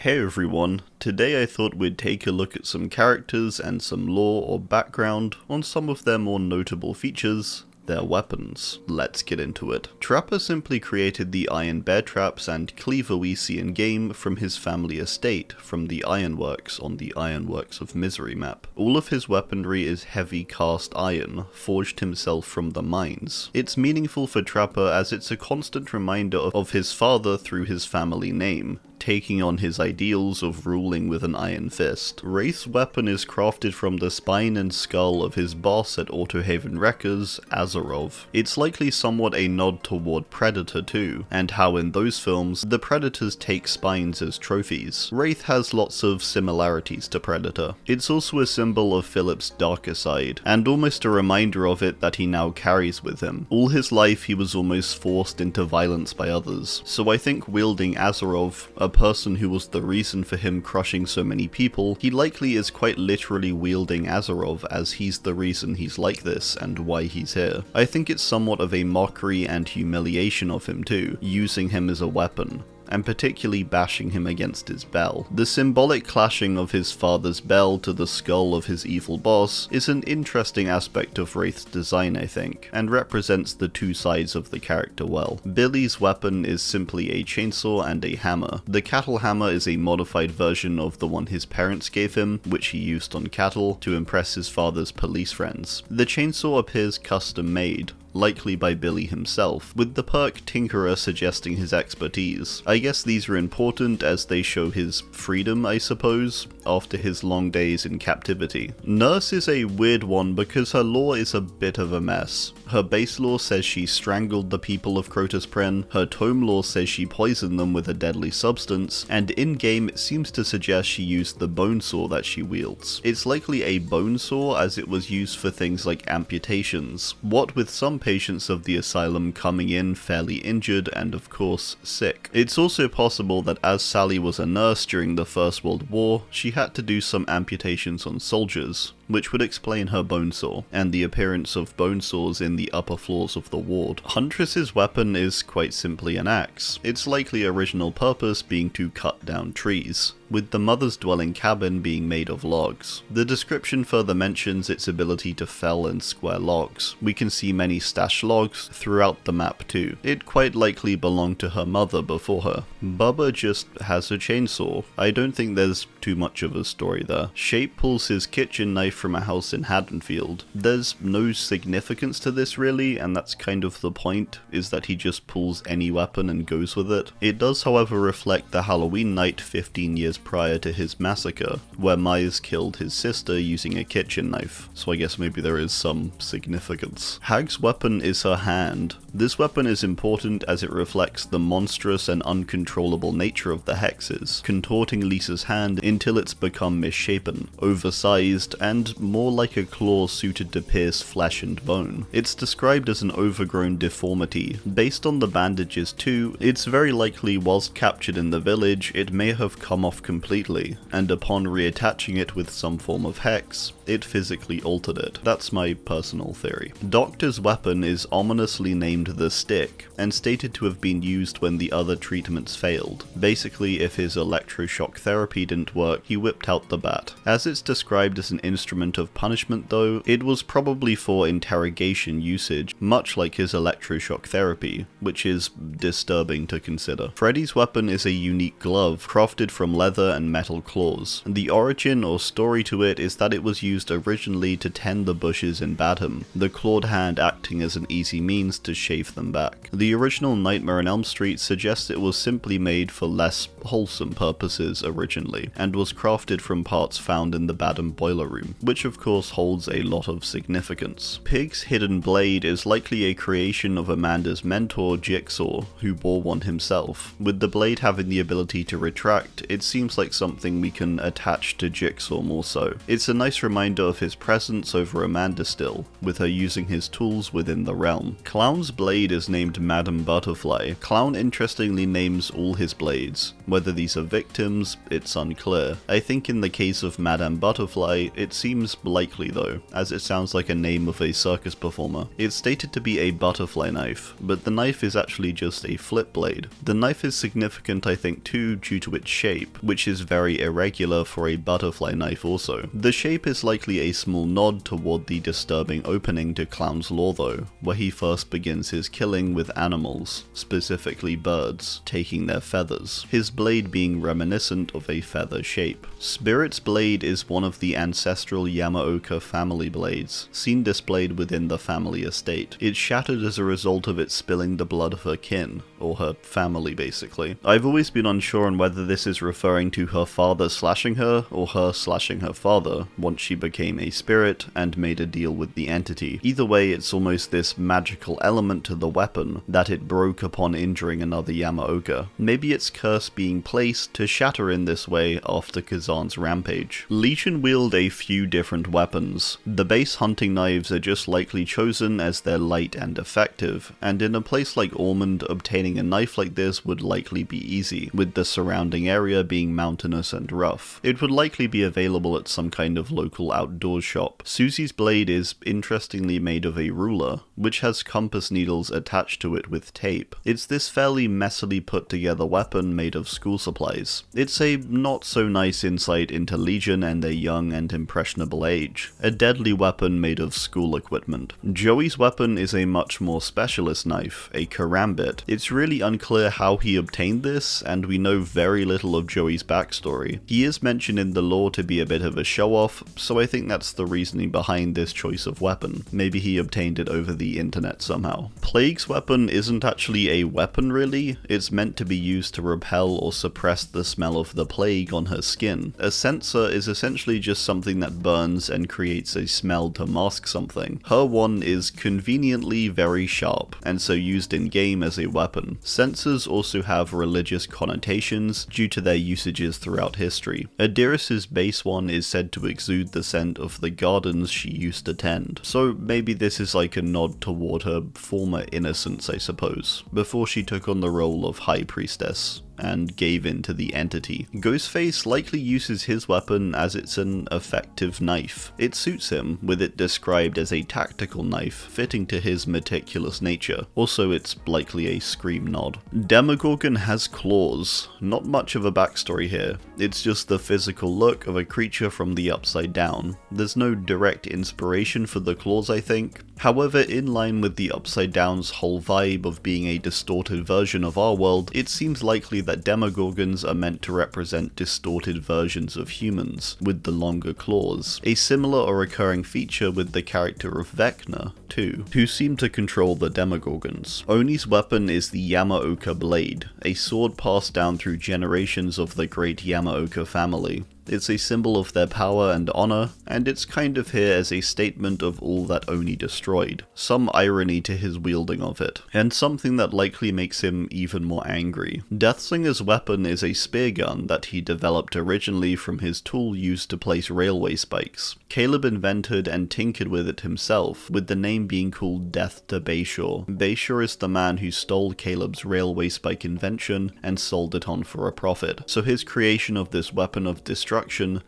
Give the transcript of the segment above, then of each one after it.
Hey everyone, today I thought we'd take a look at some characters and some lore or background on some of their more notable features, their weapons. Let's get into it. Trapper simply created the iron bear traps and cleaver we see in game from his family estate from the Ironworks on the Ironworks of Misery map. All of his weaponry is heavy cast iron, forged himself from the mines. It's meaningful for Trapper as it's a constant reminder of his father through his family name, taking on his ideals of ruling with an iron fist. Wraith's weapon is crafted from the spine and skull of his boss at Autohaven Wreckers, AZHYMOVS. It's likely somewhat a nod toward Predator too, and how in those films, the Predators take spines as trophies. Wraith has lots of similarities to Predator. It's also a symbol of Philip's darker side, and almost a reminder of it that he now carries with him. All his life he was almost forced into violence by others, so I think wielding AZHYMOVS, a person who was the reason for him crushing so many people, he likely is quite literally wielding AZHYMOVS as he's the reason he's like this and why he's here. I think it's somewhat of a mockery and humiliation of him too, using him as a weapon, and particularly bashing him against his bell. The symbolic clashing of his father's bell to the skull of his evil boss is an interesting aspect of Wraith's design, I think, and represents the two sides of the character well. Billy's weapon is simply a chainsaw and a hammer. The cattle hammer is a modified version of the one his parents gave him, which he used on cattle to impress his father's police friends. The chainsaw appears custom made, likely by Billy himself, with the perk Tinkerer suggesting his expertise. I guess these are important as they show his freedom, I suppose, after his long days in captivity. Nurse is a weird one because her lore is a bit of a mess. Her base lore says she strangled the people of Crotuspren, her tome lore says she poisoned them with a deadly substance, and in-game it seems to suggest she used the bone saw that she wields. It's likely a bone saw as it was used for things like amputations, what with some patients of the asylum coming in fairly injured and of course sick. It's also possible that as Sally was a nurse during the First World War, she had to do some amputations on soldiers, which would explain her bone saw, and the appearance of bone saws in the upper floors of the ward. Huntress's weapon is quite simply an axe, its likely original purpose being to cut down trees, with the mother's dwelling cabin being made of logs. The description further mentions its ability to fell and square logs. We can see many stashed logs throughout the map too. It quite likely belonged to her mother before her. Bubba just has a chainsaw. I don't think there's too much of a story there. Shape pulls his kitchen knife from a house in Haddonfield. There's no significance to this really, and that's kind of the point, is that he just pulls any weapon and goes with it. It does however reflect the Halloween night 15 years prior to his massacre, where Myers killed his sister using a kitchen knife, so I guess maybe there is some significance. Hag's weapon is her hand. This weapon is important as it reflects the monstrous and uncontrollable nature of the hexes, contorting Lisa's hand until it's become misshapen, oversized, and more like a claw suited to pierce flesh and bone. It's described as an overgrown deformity. Based on the bandages too, it's very likely whilst captured in the village, it may have come off completely, and upon reattaching it with some form of hex, it physically altered it. That's my personal theory. Doctor's weapon is ominously named the Stick, and stated to have been used when the other treatments failed. Basically, if his electroshock therapy didn't work, he whipped out the bat. As it's described as an instrument of punishment though, it was probably for interrogation usage, much like his electroshock therapy, which is disturbing to consider. Freddy's weapon is a unique glove, crafted from leather and metal claws. The origin or story to it is that it was used originally to tend the bushes in Badham, the clawed hand acting as an easy means to shave them back. The original Nightmare on Elm Street suggests it was simply made for less wholesome purposes originally, and was crafted from parts found in the Badham boiler room, which of course holds a lot of significance. Pig's hidden blade is likely a creation of Amanda's mentor Jigsaw, who bore one himself. With the blade having the ability to retract, it seems like something we can attach to Jigsaw more so. It's a nice reminder of his presence over Amanda still, with her using his tools within the realm. Clown's blade is named Madam Butterfly. Clown interestingly names all his blades, Whether these are victims, it's unclear. I think in the case of Madame Butterfly, it seems likely though, as it sounds like a name of a circus performer. It's stated to be a butterfly knife, but the knife is actually just a flip blade. The knife is significant I think too due to its shape, which is very irregular for a butterfly knife also. The shape is likely a small nod toward the disturbing opening to Clown's lore though, where he first begins his killing with animals, specifically birds, taking their feathers, his blade being reminiscent of a feather shape. Spirit's blade is one of the ancestral Yamaoka family blades, seen displayed within the family estate. It's shattered as a result of it spilling the blood of her kin, or her family basically. I've always been unsure on whether this is referring to her father slashing her, or her slashing her father, once she became a spirit and made a deal with the entity. Either way, it's almost this magical element to the weapon that it broke upon injuring another Yamaoka. Maybe its curse being placed to shatter in this way after Kazan's rampage. Legion wield a few different weapons. The base hunting knives are just likely chosen as they're light and effective, and in a place like Ormond, obtaining a knife like this would likely be easy, with the surrounding area being mountainous and rough. It would likely be available at some kind of local outdoors shop. Susie's blade is interestingly made of a ruler, which has compass needles attached to it with tape. It's this fairly messily put together weapon made of school supplies. It's a not so nice insight into Legion and their young and impressionable age. A deadly weapon made of school equipment. Joey's weapon is a much more specialist knife, a karambit. It's really unclear how he obtained this, and we know very little of Joey's backstory. He is mentioned in the lore to be a bit of a show-off, so I think that's the reasoning behind this choice of weapon. Maybe he obtained it over the internet somehow. Plague's weapon isn't actually a weapon really, it's meant to be used to repel or suppress the smell of the plague on her skin. A censer is essentially just something that burns and creates a smell to mask something. Her one is conveniently very sharp, and so used in game as a weapon. Censers also have religious connotations due to their usages throughout history. Adiris's base one is said to exude the scent of the gardens she used to tend, so maybe this is like a nod toward her former innocence I suppose, before she took on the role of High Priestess and gave in to the entity. Ghostface likely uses his weapon as it's an effective knife. It suits him, with it described as a tactical knife, fitting to his meticulous nature. Also, it's likely a Scream nod. Demogorgon has claws. Not much of a backstory here. It's just the physical look of a creature from the upside down. There's no direct inspiration for the claws, I think. However, in line with the Upside Down's whole vibe of being a distorted version of our world, it seems likely that Demogorgons are meant to represent distorted versions of humans, with the longer claws. A similar or recurring feature with the character of Vecna, too, who seem to control the Demogorgons. Oni's weapon is the Yamaoka blade, a sword passed down through generations of the great Yamaoka family. It's a symbol of their power and honor, and it's kind of here as a statement of all that Oni destroyed. Some irony to his wielding of it, and something that likely makes him even more angry. Deathslinger's weapon is a spear gun that he developed originally from his tool used to place railway spikes. Caleb invented and tinkered with it himself, with the name being called Death to Bayshore. Bayshore is the man who stole Caleb's railway spike invention and sold it on for a profit, so his creation of this weapon of destruction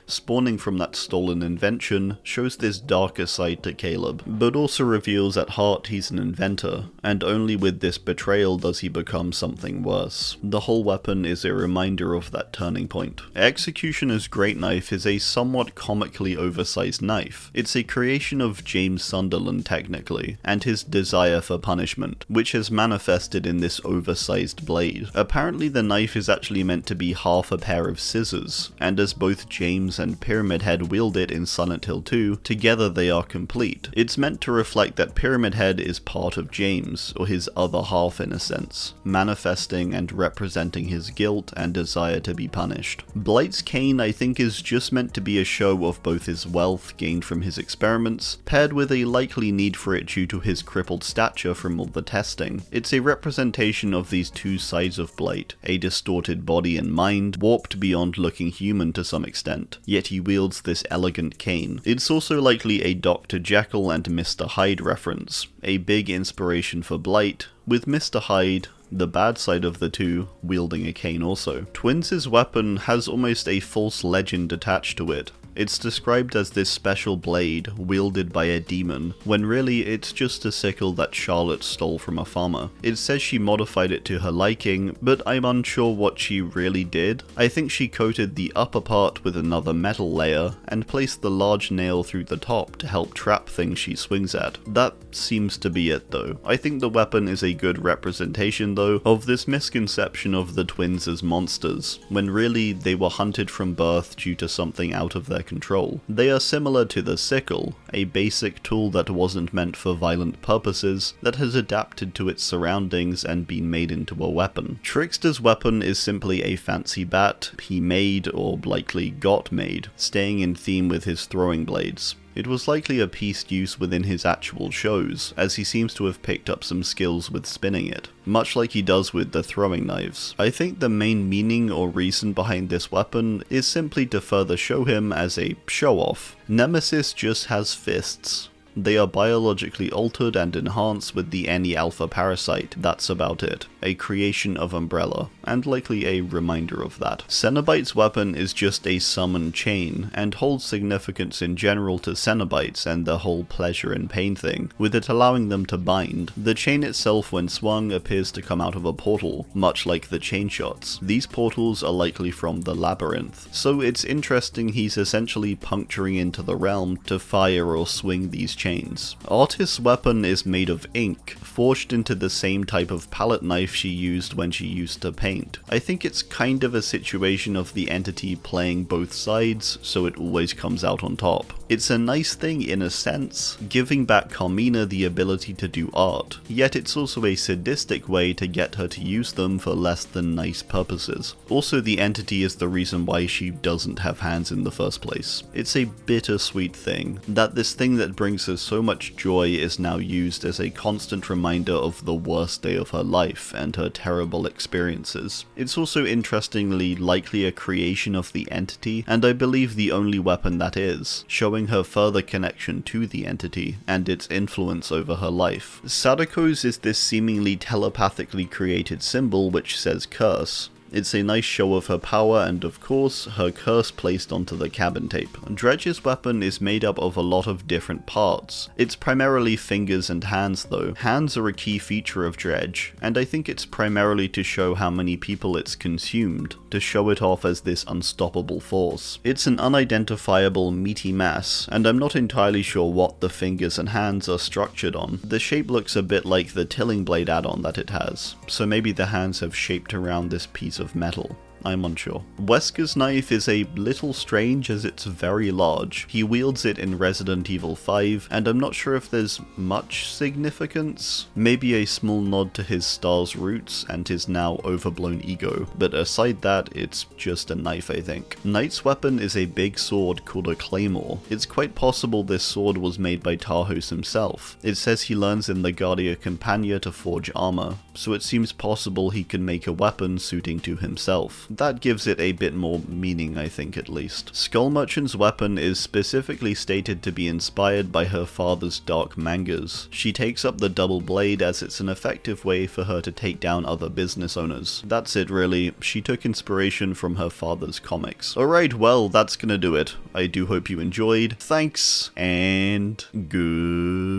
spawning from that stolen invention shows this darker side to Caleb, but also reveals at heart he's an inventor, and only with this betrayal does he become something worse. The whole weapon is a reminder of that turning point. Executioner's Great Knife is a somewhat comically oversized knife. It's a creation of James Sunderland technically, and his desire for punishment, which has manifested in this oversized blade. Apparently the knife is actually meant to be half a pair of scissors, and as both James and Pyramid Head wield it in Silent Hill 2, together they are complete. It's meant to reflect that Pyramid Head is part of James, or his other half in a sense, manifesting and representing his guilt and desire to be punished. Blight's cane I think is just meant to be a show of both his wealth gained from his experiments, paired with a likely need for it due to his crippled stature from all the testing. It's a representation of these two sides of Blight, a distorted body and mind, warped beyond looking human to some extent, yet he wields this elegant cane. It's also likely a Dr. Jekyll and Mr. Hyde reference, a big inspiration for Blight, with Mr. Hyde the bad side of the two, wielding a cane also. Twins' weapon has almost a false legend attached to it. It's described as this special blade wielded by a demon, when really it's just a sickle that Charlotte stole from a farmer. It says she modified it to her liking, but I'm unsure what she really did. I think she coated the upper part with another metal layer, and placed the large nail through the top to help trap things she swings at. That seems to be it though. I think the weapon is a good representation though of this misconception of the twins as monsters, when really they were hunted from birth due to something out of their control. They are similar to the sickle, a basic tool that wasn't meant for violent purposes, that has adapted to its surroundings and been made into a weapon. Trickster's weapon is simply a fancy bat he made, or likely got made, staying in theme with his throwing blades. It was likely a piece used within his actual shows, as he seems to have picked up some skills with spinning it, much like he does with the throwing knives. I think the main meaning or reason behind this weapon is simply to further show him as a show-off. Nemesis just has fists. They are biologically altered and enhanced with the Any Alpha parasite, that's about it. A creation of Umbrella, and likely a reminder of that. Cenobite's weapon is just a summon chain, and holds significance in general to Cenobites and the whole pleasure and pain thing, with it allowing them to bind. The chain itself when swung appears to come out of a portal, much like the chain shots. These portals are likely from the labyrinth, so it's interesting he's essentially puncturing into the realm to fire or swing these chains. Artist's weapon is made of ink, forged into the same type of palette knife she used when she used to paint. I think it's kind of a situation of the entity playing both sides, so it always comes out on top. It's a nice thing in a sense, giving back Carmina the ability to do art, yet it's also a sadistic way to get her to use them for less than nice purposes. Also, the entity is the reason why she doesn't have hands in the first place. It's a bittersweet thing, that this thing that brings her so much joy is now used as a constant reminder of the worst day of her life and her terrible experiences. It's also interestingly likely a creation of the entity, and I believe the only weapon that is, showing her further connection to the entity and its influence over her life. Sadako's is this seemingly telepathically created symbol which says curse. It's a nice show of her power and, of course, her curse placed onto the cabin tape. Dredge's weapon is made up of a lot of different parts. It's primarily fingers and hands though. Hands are a key feature of Dredge, and I think it's primarily to show how many people it's consumed, to show it off as this unstoppable force. It's an unidentifiable meaty mass, and I'm not entirely sure what the fingers and hands are structured on. The shape looks a bit like the Tilling Blade add-on that it has, so maybe the hands have shaped around this piece of metal. I'm unsure. Wesker's knife is a little strange as it's very large. He wields it in Resident Evil 5, and I'm not sure if there's much significance. Maybe a small nod to his star's roots and his now overblown ego, but aside that, it's just a knife I think. Knight's weapon is a big sword called a claymore. It's quite possible this sword was made by Tarhos himself. It says he learns in the Guardia Campania to forge armor, so it seems possible he can make a weapon suiting to himself. That gives it a bit more meaning, I think, at least. Skull Merchant's weapon is specifically stated to be inspired by her father's dark mangas. She takes up the double blade as it's an effective way for her to take down other business owners. That's it really, she took inspiration from her father's comics. Alright, well, that's gonna do it. I do hope you enjoyed. Thanks, and goodbye.